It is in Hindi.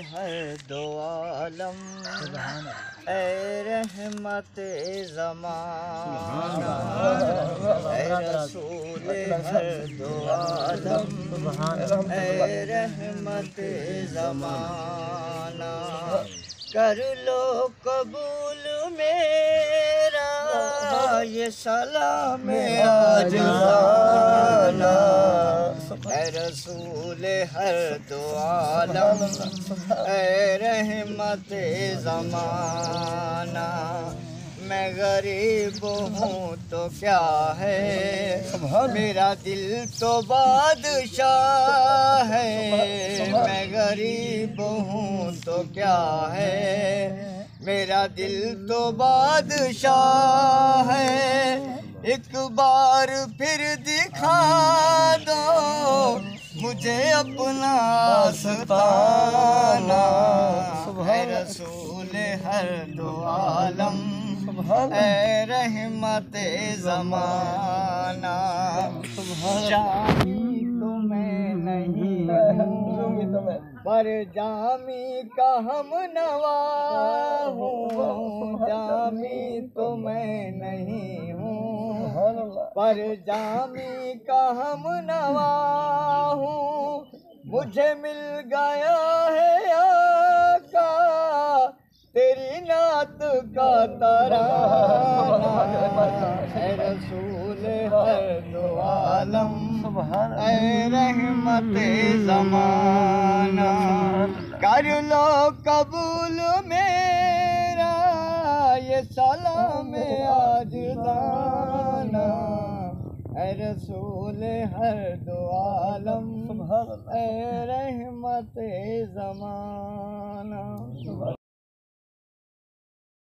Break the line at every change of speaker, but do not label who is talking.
हर दो आलम, ऐ रहमत ज़माना, ऐ रसूल हर दो आलम, ऐ रहमत ज़माना। कर लो कबूल मेरा ये सलाम आजिज़ाना, ऐ रसूल हर दो आलम, ऐ रहमत ज़माना। मैं गरीब हूँ तो क्या है, मेरा दिल तो बादशाह है। मैं गरीब हूँ तो क्या है, मेरा दिल तो बादशाह है। एक बार फिर दिखा दो मुझे अपना आस्ताना, ऐ रसूल हर दो आलम, ऐ रहमत ज़माना। जामी तो मैं नहीं हूँ, पर जामी का हम नवा हूँ। जामी तो मैं नहीं हूँ, पर जामी का हम नवा हूँ। मुझे मिल गया है आका तेरी नात का तराना, ऐ रसूल हर दो आलम, ऐ रहमत ज़माना। कर लो कबूल मेरा ये सलाम आजिज़ाना, ऐ रसूल हर दो आलम, ऐ रहमत ज़माना।